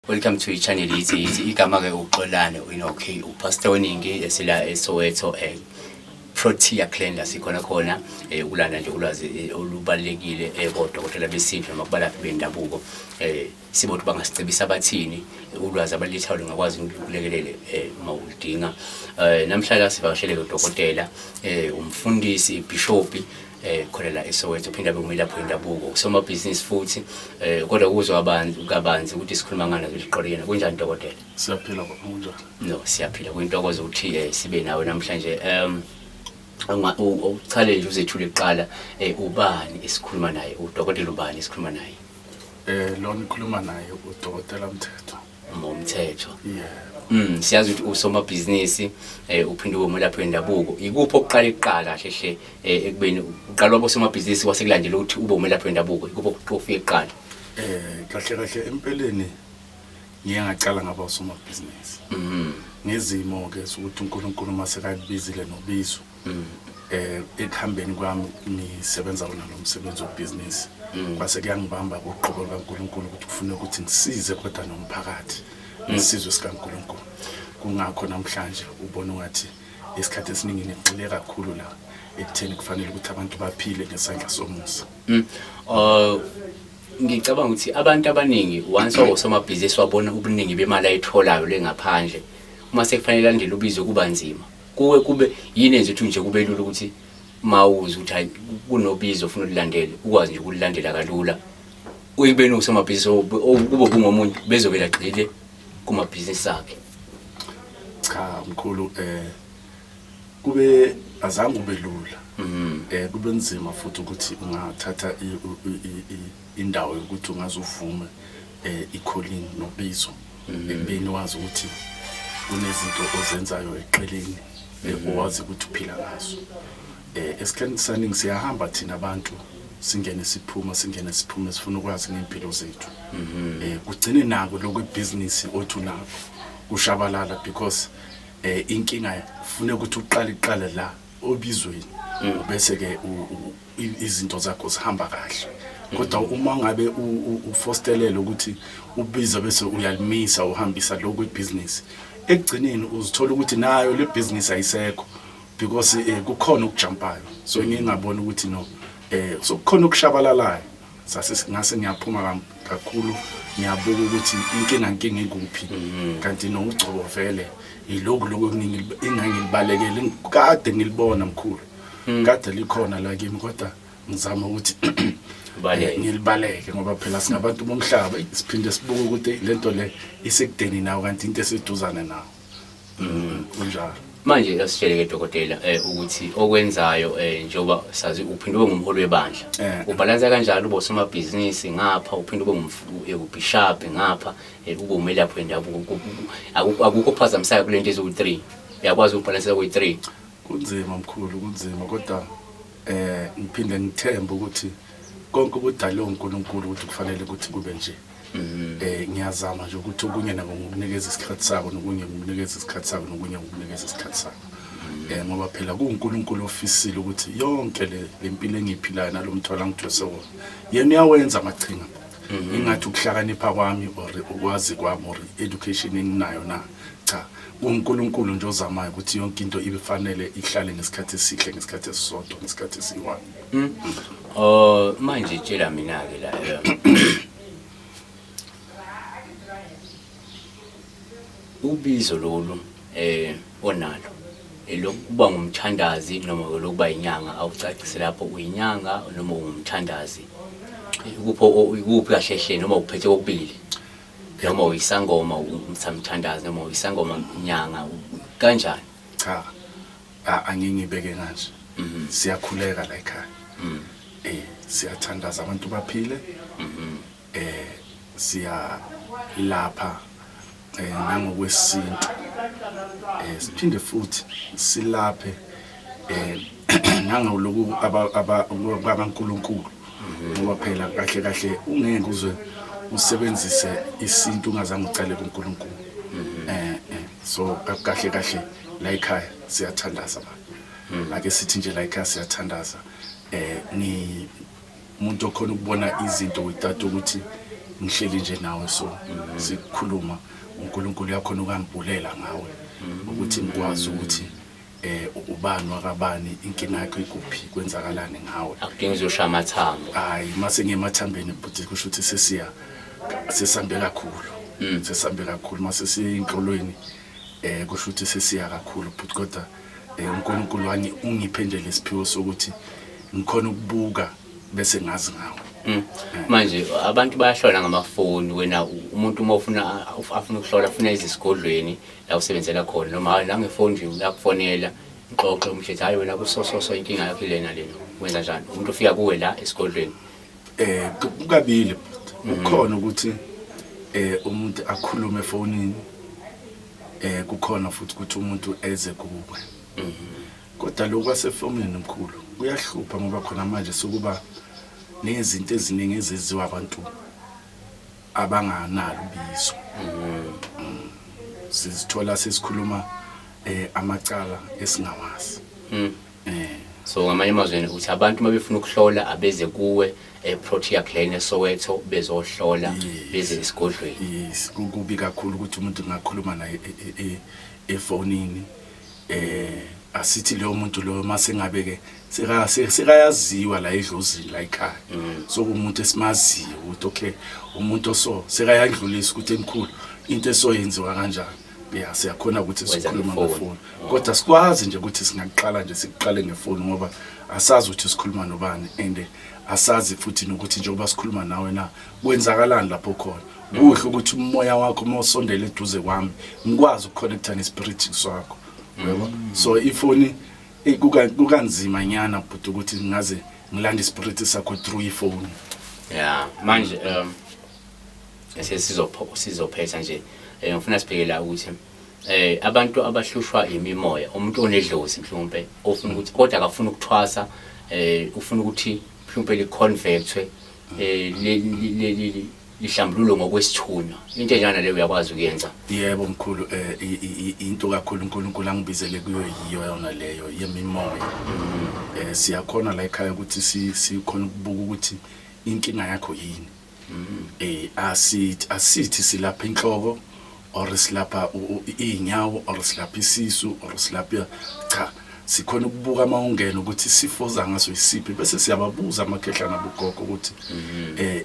Welcome to channel ithi igama ke Ukuhlolane okay upastor weningi esila eSoweto Protea clan la sikhona khona ukulanda nje ulwazi olubalekile kodokotela besintu nomabalaphi bendabuko sibothi bangasicebisa abathini ulwazi abalithawula ngakwazi ukulekelele mawudinga namhlanje sivakashele udokotela umfundisi bishop khona la eSoweto phinda bengumela lapho indabuko kusoma business futhi kodwa kuzwa kabanzi ukuthi sikhuluma ngana ngeziqoliyena kunjani dokotela siyaphila kunjani no siyaphila kuyintokozo ukuthi sibe nawe namhlanje uchallenge uzethu leqala ubani esikhuluma naye udokotela ubani esikhuluma naye lo nikhuluma naye udokotela Mthethwa Mthethwa yeah siyazi ukuthi usoma business uphinde ube lapho endabuko ikuphi oqala iqala kahle ekubeni uqala wabosoma business wasekulandela ukuthi ube umelapho endabuko ikuphi ofike iqala kahle empeleni ngiye ngaqala ngaba usoma business ngezimo ke ukuthi uNkulunkulu masekabizile nobizo ekuhambeni kwami ngisebenza wona lo msebenzi webusiness kwase kuyangibamba ukuqobo kaNkulunkulu ukuthi kufanele ukuthi ngisize kodwa nomphakathi isizwe sikaNkulunkulu kungakho namhlanje ubona ngathi isikhathi esiningi ngicile kakhulu la ekutheni kufanele ukuthi abantu baphile ngesandla somusa ngicabanga ukuthi abantu abaningi once wawusoma business wabona ubuningi bemali ayitholayo lengaphandle uma sekufanele landela ubizo kuba nzima kube yini enze ukuthi nje kube lula ukuthi mawuzi ukuthi hayi kunobizo ufuna ulilandele ukwazi nje ukulilandela kalula uyibene usoma business kube bungomuntu bezobela gxile kuma business akhe cha mkhulu kube azange ube lula kube nzima futhi ukuthi ungathatha indawo yokuthi ungazovume icalling nobizo ekubeni wazi ukuthi kunezinto ozenzayo eqeleni owazi ukuthi uphila ngazo esikhathini siyahamba thina abantu singene siphuma sifuna ukwazi ngempilo zethu kugcine nako lokho business othunako kushabalala because inkinga ufuna ukuthi uqale la obizweni bese ke izinto zakho zihamba kahle kodwa uma ngabe ufostelele ukuthi ubiza bese uyalimisa uhambisa lokho ibusiness ekugcineni uzithola ukuthi nayo le business ayisekho because kukhona ukujumpayo so ngingabona ukuthi no so kukhona ukushabalalayo ngase ngiyaphuma kakhulu ngiyabuka ukuthi inkinga ikuphi kanti no ugcobo vele iloko okuningi engangilibalekele kade ngilibona mkhulu kade likhona la kimi kodwa ngizama ukuthi ngilibaleke ngoba phela singabantu bomhlaba siphinde sibuke ukuthi lento le isekudeni nawo kanti into eseduzana nawo kunjalo manje asitshele ke dokotela ukuthi okwenzayo njoba sazi uphinde ube ngumholi webandla ubalansa kanjalo ubosoma business ngapha uphinde ube ngubishop ngapha ube umelapho endabuko akukho phazamisayo kulento eziwu3 uyakwazi ukubalansa kwe3 kunzima mkhulu kunzima kodwa ngiphinde ngithemba ukuthi konke ubudalo uNkulunkulu ukuthi kufanele ukuthi kube nje ngiyazama nje ukuthi okunye nako ngokunikeza isikhathi sabo nokunye ngokunikeza isikhathi sabo nokunye ngokunikeza isikhathi sabo ngoba phela kuNkulunkulu ofisile ukuthi yonke lempilo engiphilayo nalomthwala ngithwese wona yena uyawenza amachinga ingathi ukuhlakanipha kwami or ukwazi kwami or education enginayo na cha uNkulunkulu nje ozamayo ukuthi yonke into ibefanele ihlale ngesikhathi esihle ngesikhathi esisodwa ngesikhathi esiwani manje tshela mina ke la ubizo lolu onalo lokuba ngumthandazi noma lokuba inyanga awucacise lapho uyinyanga noma ungumthandazi ukuphi kahle noma uphethe kokubili noma uyisangoma umthandazi noma uyisangoma inyanga kanjani cha angingibeke kanje siyakhuleka la ekhaya siyathandaza abantu baphile siya lapha nangokwesintu siphinde futhi silaphe nangoloku abaNkulunkulu ngoba phela kahle ungeke uze usebenzise isintu ungazange ucale kuNkulunkulu so kahle la ekhaya siyathandaza abantu ake sithi nje la ekhaya siyathandaza ni umuntu okhona ukubona izinto without ukuthi ngihleli nje nawe so sikhuluma uNkulunkulu yakhona ukangibulela ngawe ukuthi ngikwazi ukuthi ubani wakabani inkinga yakho ikuphi kwenzakalani ngawe akudingi uzoshaya amathambo hayi mase ngemathambeni but kusho ukuthi sesambe kakhulu sesambe kakhulu mase siyinhlolweni kusho ukuthi sesiya kakhulu but kodwa uNkulunkulu wami ungiphe nje lesiphiwo sokuthi ngikhona ukubuka bese ngazi ngawe manje abantu bayahlola ngamafoni wena umuntu uma afuna ukuhlola afuna izisigodlweni la usebenzela khona noma la ngefoni nje uyakufonela ixoxe umthetho hayi wena kusososo inkinga yakho lena wenza njani umuntu ufika kuwe la esigodlweni kukabili ukhona ukuthi umuntu akhulume efonini kukhona futhi ukuthi umuntu eze kuwe kodwa lokho wasefonini omkhulu kuyahlupha ngoba khona manje sokuba nezinto eziningi ezenziwa abantu abanganalo ubizo sizithola sesikhuluma amacala esingawazi so ngamanye amazwi uthi abantu mabefuna ukuhlola abeze kuwe Protea Clan eSoweto bezohlola beze esigodlweni yes kubi kakhulu ukuthi umuntu ngakhuluma naye efonini asithi leyo muntu lo mase ngabe ke sekayaziwa la idlozi la ekhaya so umuntu esimaziyo ukuthi okay umuntu so sekayadlulisa ukuthi emkhulu into esoyenziwa kanjani siyakhona ukuthi sikhuluma ngefoni kodwa sikwazi nje ukuthi singaqala nje siqale ngefoni ngoba asazi ukuthi sikhuluma nobani and asazi futhi nokuthi njengoba sikhuluma nawe na kwenzakalani lapho khona kuhle ukuthi umoya wakho mosondele eduze kwami ngikwazi ukuconnecta nespirit sakho yebo so ifoni kukanzima nyana but ukuthi ngaze ngilanda ispirit sakho through ifoni yeah manje sizophetha nje ngifuna sibhekela ukuthi abantu abahlushwa imimoya umuntu onedlozi mhlawumbe ofuna ukuthi kodwa akafuna ukuthwasa ufuna ukuthi mhlawumbe liconvectwe lihlambululo ngokwesithunywa into enjana leyo uyakwazi ukuyenza yebo mkhulu into kakhulu uNkulunkulu angibizele kuyo yiyo yona leyo yemimoya siyakhona la ekhaya ukuthi sikhona ukubuka ukuthi inkinga yakho yini asithi silapha inhloko or silapha inyawo or silapha isisu or silapha cha sikhona ukubuka mawungena ukuthi sifoza ngaso isiphi bese siyababuza amakhehla nabogogo ukuthi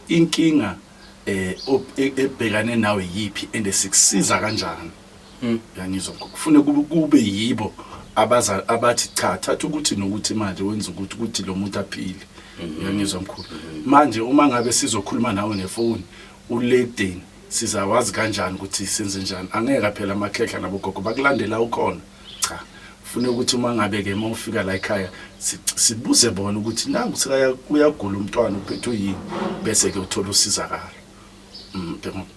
inkinga ebhekane nawe yipi ende sikusiza kanjani yangizwa kufune kube yibo abathi cha thatha ukuthi nokuthi manje wenza ukuthi lo muntu aphile yangizwa mkhulu manje uma ngabe sizokhuluma nawe nefoni uledeni sizawazi kanjani ukuthi senze njani angeke phela amakhehla nabogogo bakulandela ukhona cha ufune ukuthi uma ngabe ke mawufika la ekhaya sibuze bona ukuthi nangu sikaya uyagula umntwana uphethwe yini bese ke uthola usizakala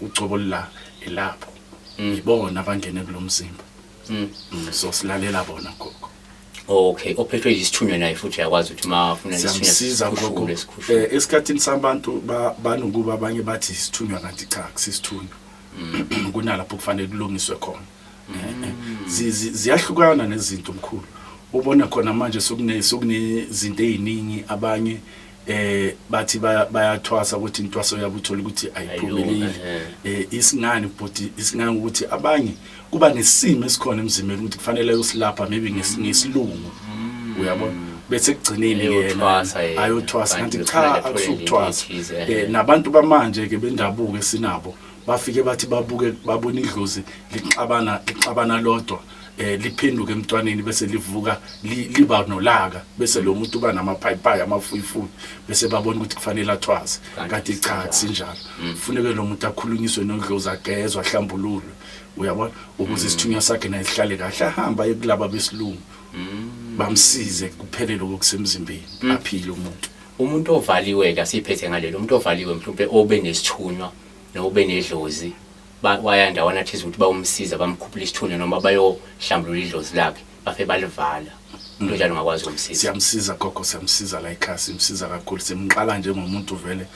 ucobo la elapho ibona abangene kulomzimba so silalela bona gogo okay ophethwe isithunywa naye futhi uyakwazi ukuthi mafuna isithunywa gogo esikhathini sabantu banokuba abanye bathi isithunywa kanti cha kusisithunywa kunalapho kufanele kulungiswe khona ziyahlukana nezinto omkhulu ubona khona manje sokunezinto eziningi abanye bathi bayathwasa ukuthi intwaso yabo uthola ukuthi ayiphumeleli isingani but isingani ukuthi abanye kuba nesimo esikhona emzimbeni ukuthi kufanele usilapha maybe ngesilungu uyabona bese kugcineni yena ayothwasa kanti cha akusukuthwasa nabantu bamanje ke bendabuko esinabo bafike bathi babona idlozi lixabana lodwa liphenduke emntwaneni bese livuka liba nolaka bese lo muntu uba namaphayiphayi amafuyifuyi bese babona ukuthi kufanele athwase kanti cha kusinjalo kufuneka lo muntu akhulunyiswe nodlozi agezwe ahlambululwe uyabona ukuze isithunywa sakhe naye sihlale kahle ahamba ekulaba besilungu bamsize kuphele lokho kusemzimbeni aphile umuntu ovaliwe ke asiphethe ngalelo umuntu ovaliwe mhlawumbe obe nesithunywa nobe nedlozi wayandawana thize ukuthi bawumsiza bamkhuphula isithunywa noma bayohlambulula idlozi lakhe bafe balivala into njalo ungakwazi ukumsiza. Siyamsiza gogo, siyamsiza la ekhaya, simsiza kakhulu, simqala njengomuntu vele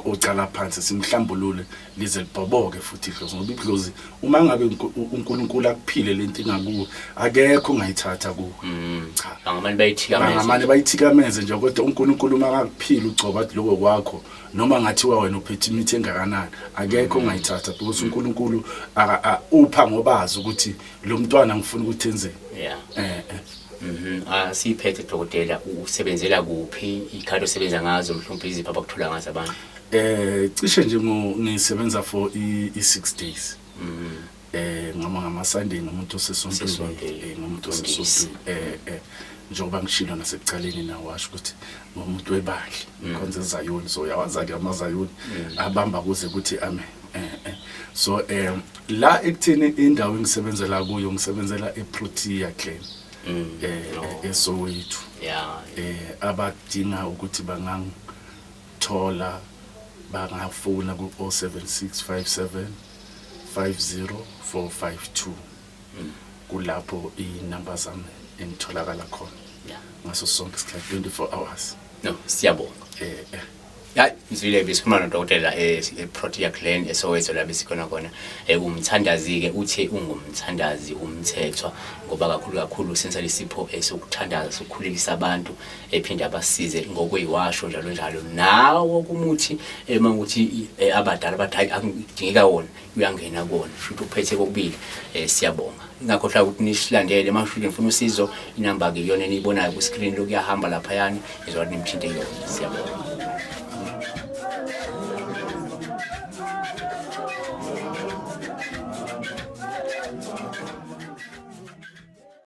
ocala phansi, simhlambulule lize libhoboke futhi idlozi, ngoba idlozi uma ngabe uNkulunkulu akuphile lento ingakuwe akekho ongayithatha kuwe. Cha, bangamane bayithikameze nje, kodwa uNkulunkulu uma akakuphile ugcoba athi lokho kwakho, noma ngathiwa wena uphethe imithi engakanani akekho ongayithatha, because uNkulunkulu upha ngobazi ukuthi lo mntwana ngifuna ukuthi enze. Siphethe dokotela, usebenzela kuphi, ikhadi osebenza ngazo mhlawumbe izipho abakuthola ngazo abantu? Cishe nje ngisebenza for i6 days. Ngama Sunday ngumuntu osesontweni, ngumuntu osesontweni. Njengoba ngishilo nasekucaleni nawo washo ukuthi ngomuntu webandla, ikhonze eZayoni, so yawaza ke amaZayoni abamba kuze ukuthi amen. So la ekutheni indawo engisebenzela kuyo, ngisebenzela eProtea Clan. Esowethu. Abadinga ukuthi bangangithola bangafona ku 07657 50452. Kulapho inamba zami engitholakala khona ngaso sonke isikhathi 24 hours. No, siyabonga. Ngizwile besikhuluma nodokotela eProtea Clan esowetho la besikhona khona. Umthandazi ke uthe ungumthandazi umthethwa ngoba kakhulu senza lesipho esokuthandaza sokukhulisa abantu ephinda abasize ngokweyiwasho njalo nawo kumuthi manguthi abadala bathi akudingeka wona uyangena kona futhi uphethe kokubili. Siyabonga, ngakhohlwa ukuthi nishilandele manje ngifuna usizo, inamba ke iyona eniyibonayo ku screen lokuyahamba lapha yani izwa nimthinte yona. Siyabonga.